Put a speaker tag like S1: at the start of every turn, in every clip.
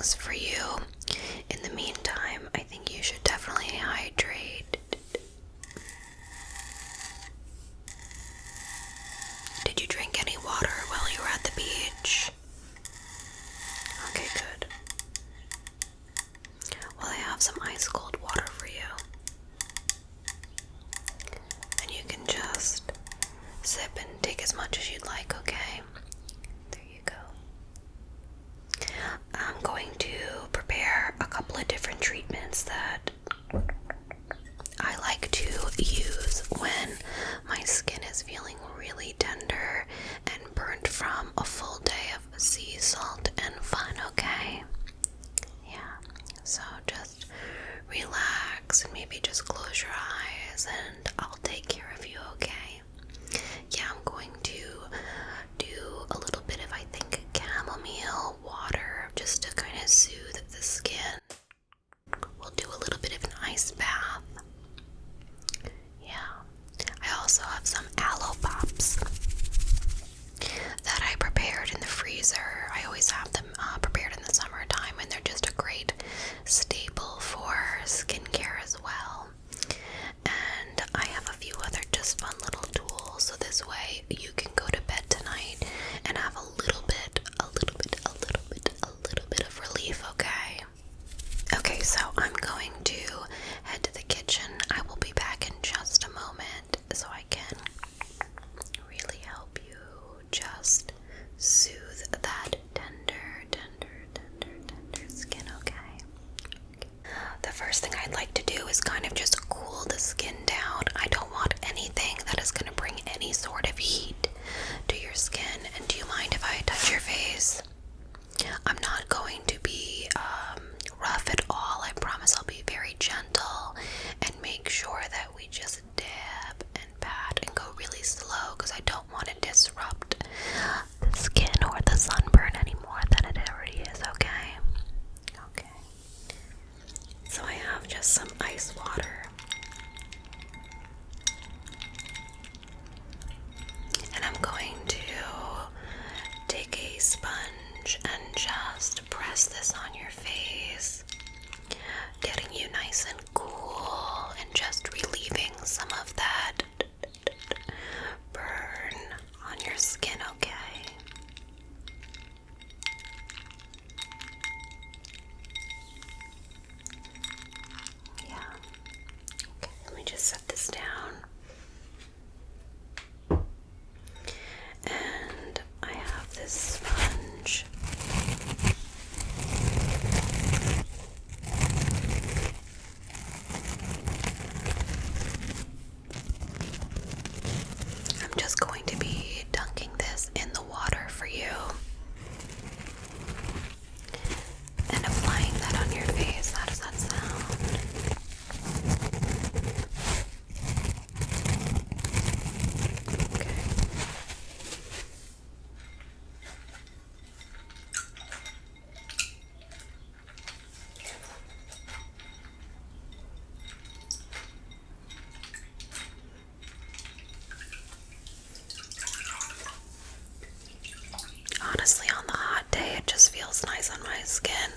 S1: things for you. In the meantime, I think you should definitely hydrate. Did you drink any water while you were at the beach? Okay, good. Well, I have some ice cold water for you. And you can just sip and take as much as you'd like, okay? There you go. I'm going to prepare a couple of different treatments that I like to use when my skin is feeling really tender and burnt from a full day of sea salt and fun, okay? Yeah, so just relax and maybe just close your eyes and I'll take care of you, okay? Yeah, I'm going to do a little bit of, I think, chamomile water just to kind of soothe the skin. We'll do a little bit of an ice bath. Yeah, I also have some aloe pops that I prepared in the freezer. I always have them prepared in the summertime, and they're just a great staple for skincare as well. And I have a few other just fun little tools, so this way you can go to bed tonight and have a little bit of relief, okay? Okay, so I'm going to head to the kitchen. I will be back in just a moment so I can really help you just soothe that tender skin, okay? The first thing I'd like to do is kind of just cool the skin down. I don't want anything that is going to bring any sort of heat to your skin. And do you mind if I touch your face? I'm not going to be rough at all. I promise I'll be very gentle and make sure that we just dab and pat and go really slow because I don't want to disrupt the skin or the sunburn any more than it already is, okay? Okay. So I have just some ice water. And I'm going to take a sponge and just press this on your face, getting you nice and cool and just relieving some of that burn on your skin, okay? Yeah. Okay, let me just set this down. And I have this sponge. I'm just going to be dunking this in the water for you and applying that on your face. How does that sound? Okay. Honestly, on the hot day, it just feels nice on my skin.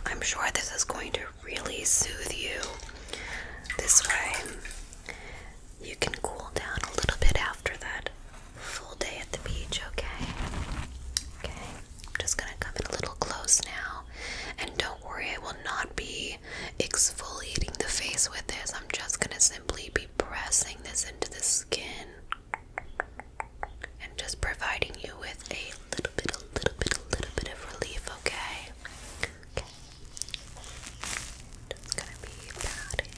S1: I'm sure this is going to really soothe you. This way, you can cool down a little bit after that full day at the beach, okay? Okay, I'm just gonna come in a little close now. And don't worry, I will not be exfoliating the face with this. I'm just gonna simply be pressing this into the skin and just providing you with a little bit of relief, okay? Okay. Just gonna be patting.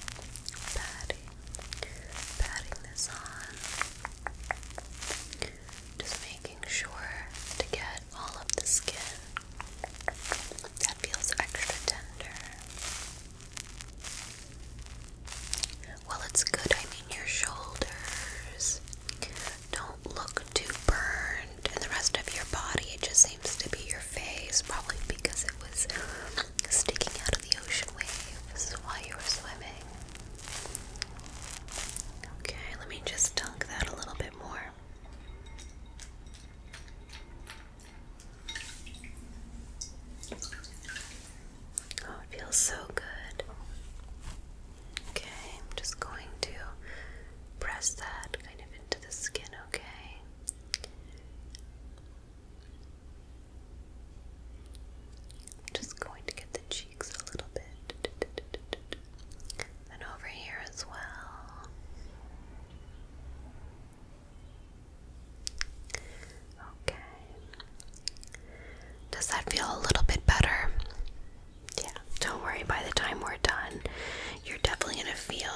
S1: feel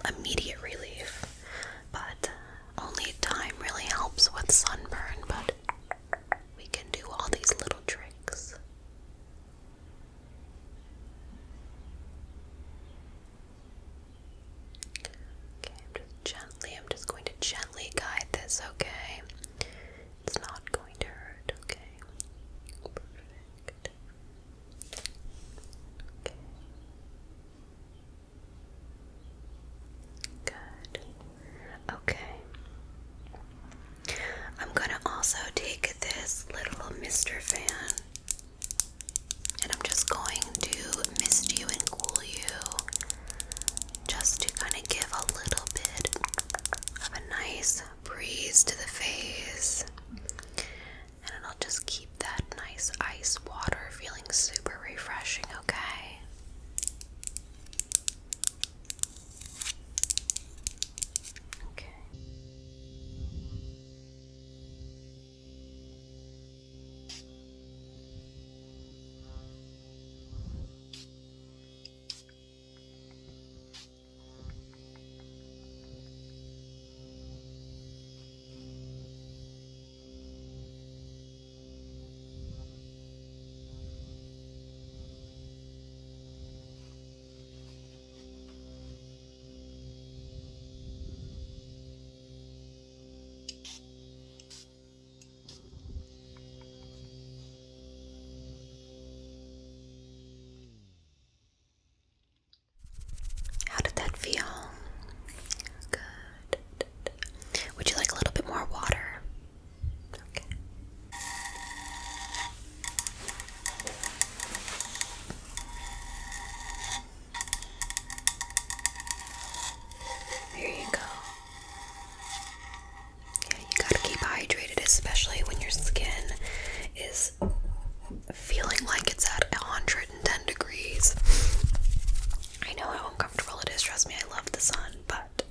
S1: immediate relief, but only time really helps with sunburn, but we can do all these little tricks. Okay, I'm just going to gently guide this, okay? It's not going to hurt, okay? Perfect. Okay. Good. Okay. I'm gonna also take this little mister fan and I'm just going to mist you and cool you, just to kind of give a little bit of a nice breeze to the face, and it'll just keep that nice ice water feeling super refreshing, okay? Okay. How did that feel? Good. Would you like a little bit more water? Okay. There you go. Yeah, you gotta keep hydrated, especially when your skin is feeling like it's at 110 degrees. I know how uncomfortable it is, trust me, I love the sun, but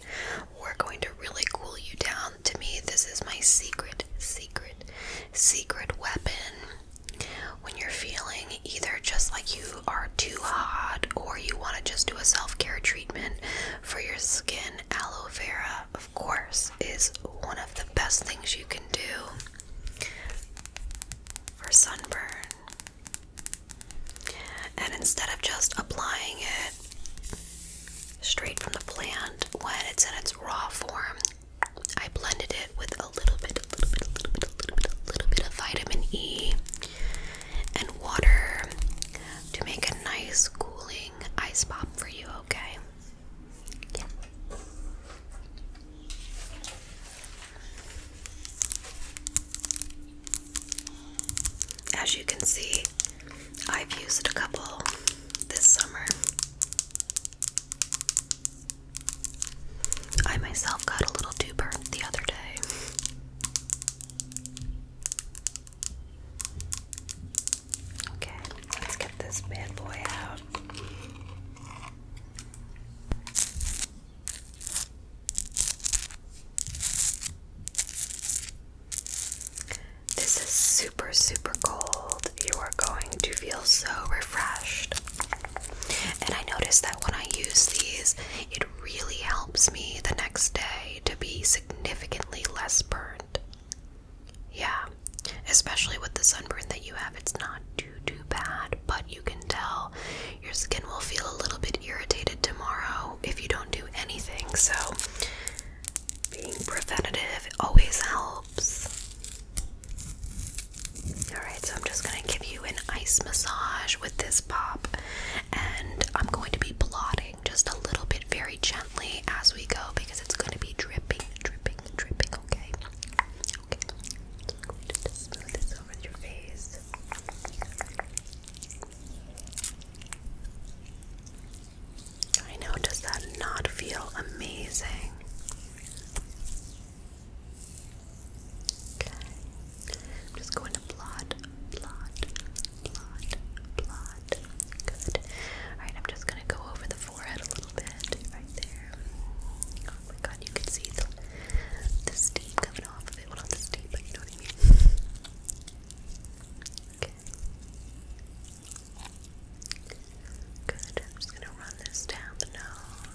S1: we're going to really cool you down. To me, this is my secret weapon. When you're feeling either just like you are too hot or you want to just do a self-care treatment for your skin, aloe vera, of course, is one of the best things you can do for sunburn. And instead of just applying it straight from the plant when it's in its raw form, I blended it with a little bit of vitamin E and water to make a nice cooling ice pop for you, okay? Yeah. As you can see, I've used a couple this summer. I myself got a little too burnt the other day. Okay, let's get this bad boy out. This is super, super cold. You are going to feel so refreshed. And I noticed that when I use these, it really helps me the next day to be significantly less burned. Yeah, especially with the sunburn that you have, it's not too bad, but you can tell your skin will feel a little bit irritated tomorrow if you don't do anything. So being preventative always helps. Alright, so I'm just going to give you an ice massage with this pop, and I'm going to be blotting just a little bit very gently as we go because it's going to be dripping, okay? Okay. I'm going to just smooth this over your face. I know, does that not feel amazing? Okay. I'm just going to blot. Good. Alright, I'm just going to go over the forehead a little bit right there. Oh my god, you can see the steam coming off of it. Well, not the steam, but you know what I mean. Okay. Good. I'm just going to run this down the nose.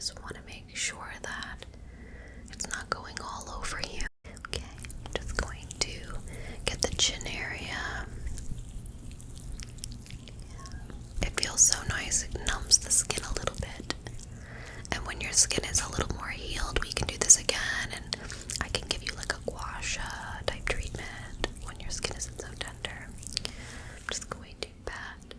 S1: just want to make sure that it's not going all over you. Okay, I'm just going to get the chin area. Yeah. It feels so nice, it numbs the skin a little bit. And when your skin is a little more healed, we can do this again, and I can give you like a gua sha type treatment when your skin isn't so tender. I'm just going to pat.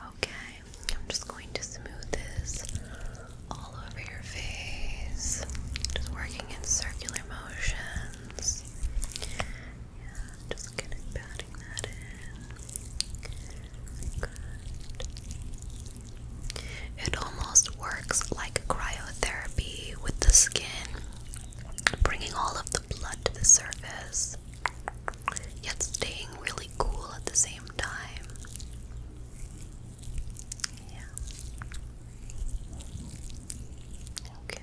S1: Okay, I'm just going to smooth this all over your face. Just working in circular motions. Yeah, just patting that in. Good. It almost works like cryotherapy with the skin, bringing all of the blood to the surface, yet staying really cool at the same time. Yeah. Okay.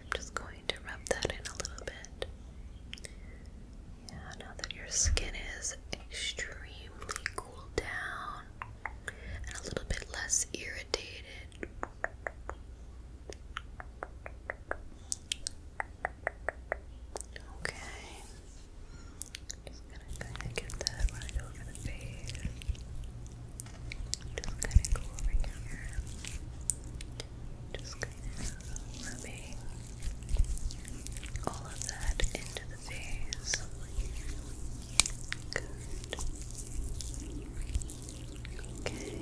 S1: I'm just going to rub that in a little bit. Yeah, now that your skin is extremely cooled down and a little bit less irritated. Okay. Just gonna kind of get that right over the face. Just kind of go over here. Just kind of rubbing all of that into the face. Good. Okay.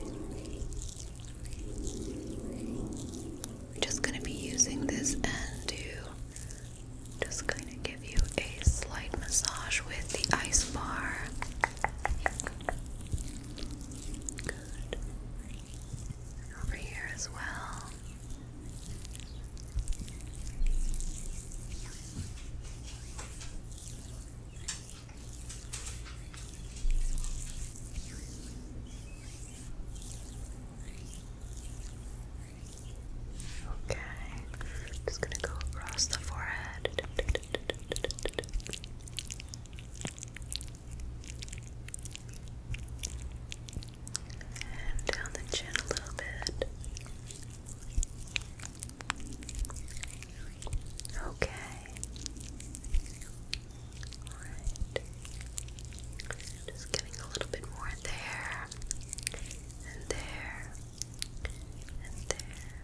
S1: We're just going to be using this end to just kind of give you a slight massage with the ice bar. Good. Over here as well. Okay, just gonna go across the forehead. And down the chin a little bit. Okay. Alright. Just getting a little bit more there. And there. And there.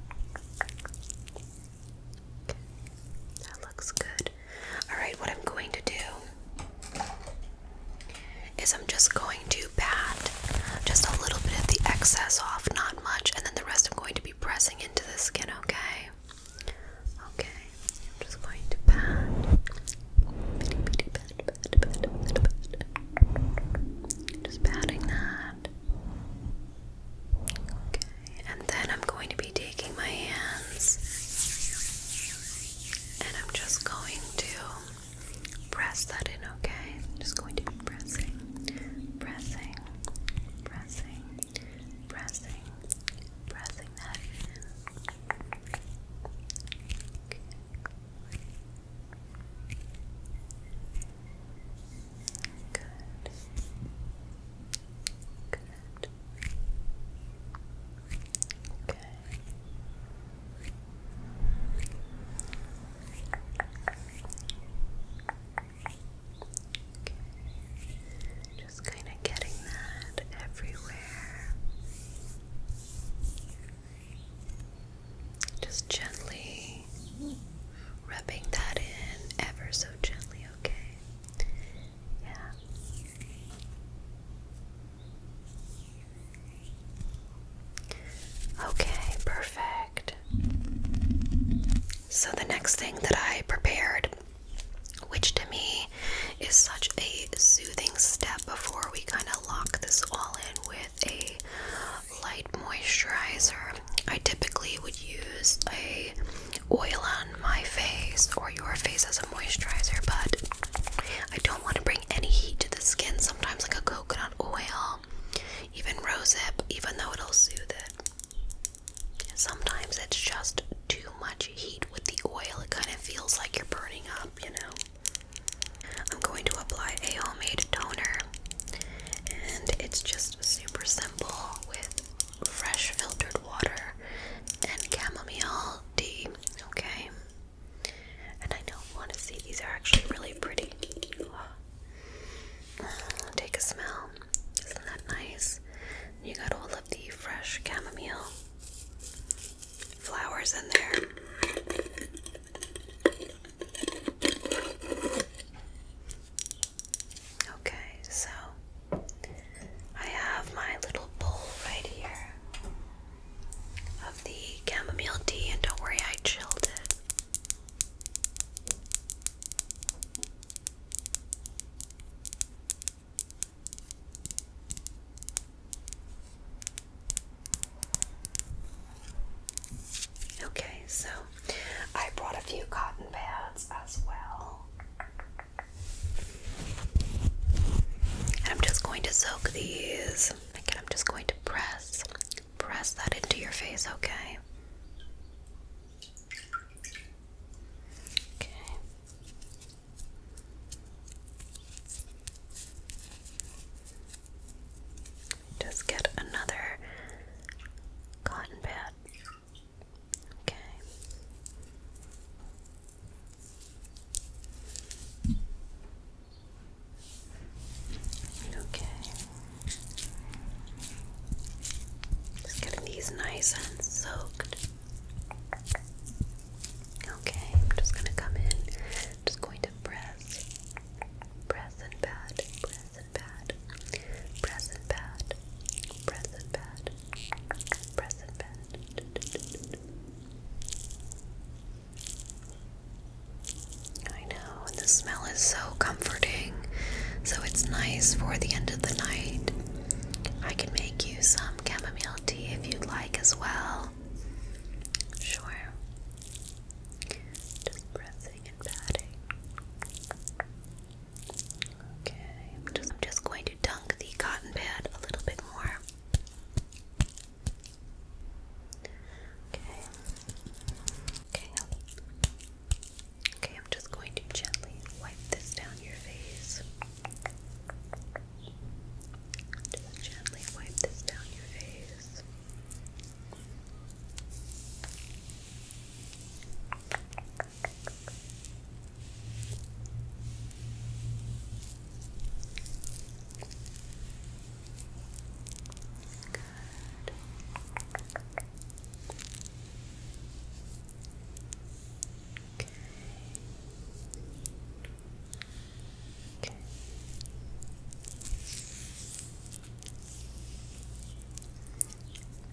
S1: Okay. That looks good. Alright, what I'm going to do is I'm just going to pat just a little bit of the excess off, not much, and then the rest I'm going to be pressing into the skin, okay? Okay, I'm just going to pat. Just patting that. Okay, and then I'm going to be taking my hands and I'm just going to press that in, okay? Just going to be pressing, pressing, pressing, pressing, pressing that in. Okay. Good. Good. Okay. Just kind of getting that everywhere. Just gently rubbing that in ever so gently, okay? Yeah. Okay, perfect. So the next thing that I prepared, which to me is such a soothing step before we kind of lock this all in with a light moisturizer. I typically would use a oil on my face or your face as a moisturizer, but I don't want to bring any heat to the skin. Sometimes like a coconut oil, even rosehip, even though it'll soothe it. Sometimes it's just too much heat with the oil. It kind of feels like you're burning up, you know. I'm going to apply a so I brought a few cotton pads as well. And I'm just going to soak these. Again, I'm just going to press that into your face, okay? Okay. Just get another cotton pad. Okay. Okay. Just getting these nice and soaked. Okay, I'm just gonna come in. Just going to press and pat, press and pat, press and pat, press and pat, press and pat. I know, and the smell is so comforting, so it's nice for the end of the night. I can make you some chamomile tea if you'd like as well. Sure. Just pressing and patting. Okay, I'm just going to dunk the cotton pad a little bit more. Okay. Okay, I'm just going to gently wipe this down your face. Just gently wipe this down your face.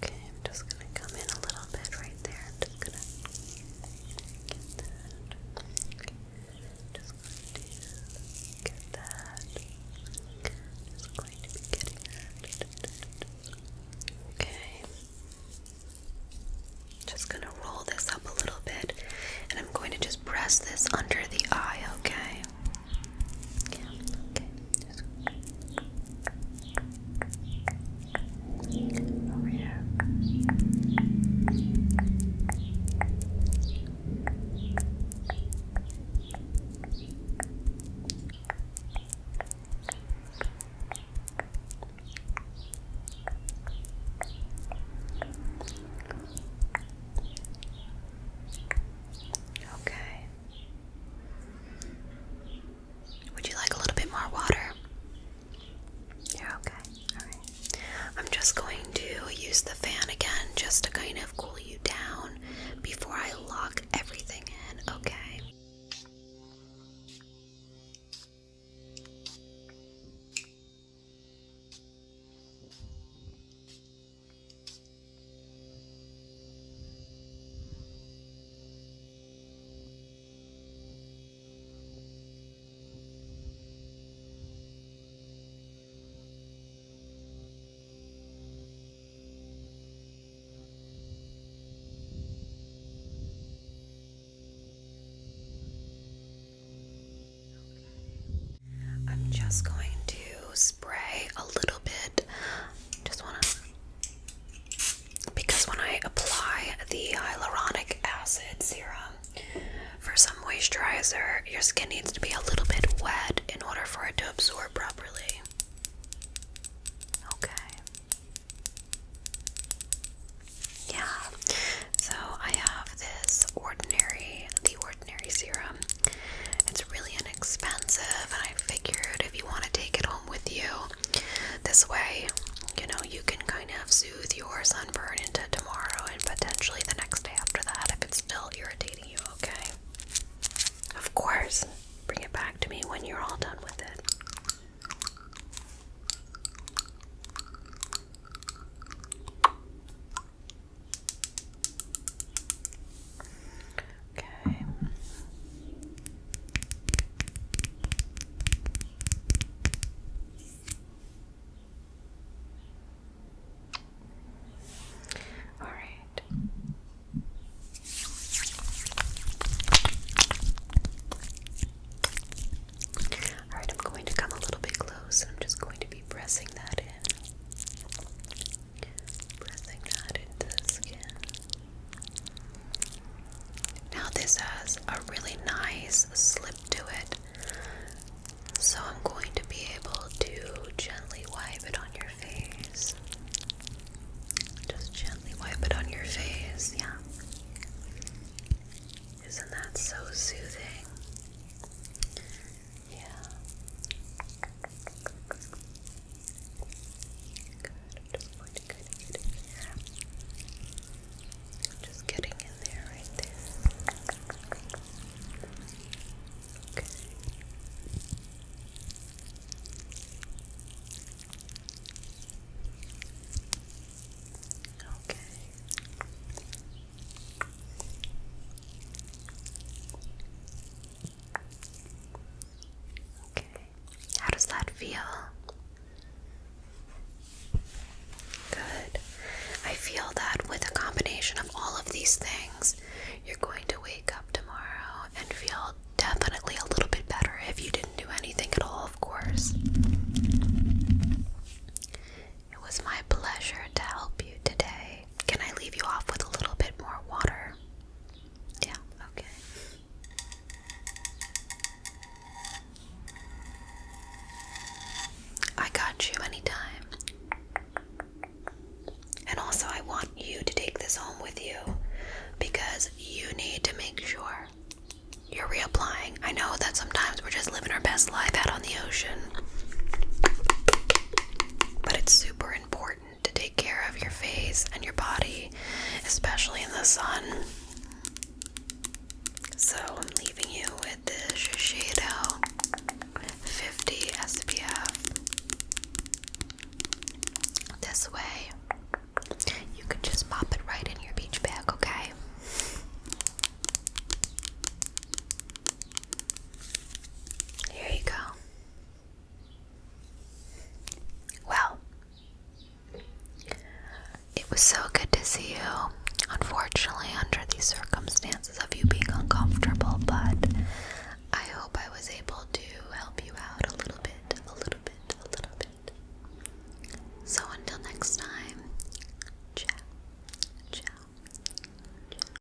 S1: Okay, I'm just gonna come in a little bit right there. I'm just gonna get that. Just going to get that. Just going to be getting that. Okay. Just gonna roll this up a little bit, and I'm going to just press this under the eye, okay? Yeah, okay. Over here. Okay. Would you like a little bit more water? Yeah, okay. Alright. I'm just going to use the fan again just to kind of cool you down before I lock everything in, okay? I'm just going to spray a little bit. Just want to, because when I apply the Hylauranic Acid serum for some moisturizer, your skin needs to be a little bit wet in order for it to absorb properly. Okay. Yeah. So I have this the Ordinary serum. It's really inexpensive, and I figured if you want to take it home with you, this way, you know, you can kind of soothe your sunburn into tomorrow and potentially the next day after that if it's still irritating you, okay? Of course, bring it back to me when you're all done with it. Okay. All right. that with a combination of all of these things, you're going to wake up tomorrow and feel definitely a little bit better if you didn't do anything at all, of course. It was my pleasure to help you today. Can I leave you off with a little bit more water? Yeah, okay. I got you anytime. And also, I want you to take this home with you because you need to make sure you're reapplying. I know that sometimes we're just living our best life out on the ocean, but it's super important to take care of your face and your body, especially in the sun. So I'm leaving you with the Shiseido 50 SPF. This way, you can just pop it right in your beach bag, okay? Here you go. Well, it was so good to see you. Unfortunately, under these circumstances of you being uncomfortable, but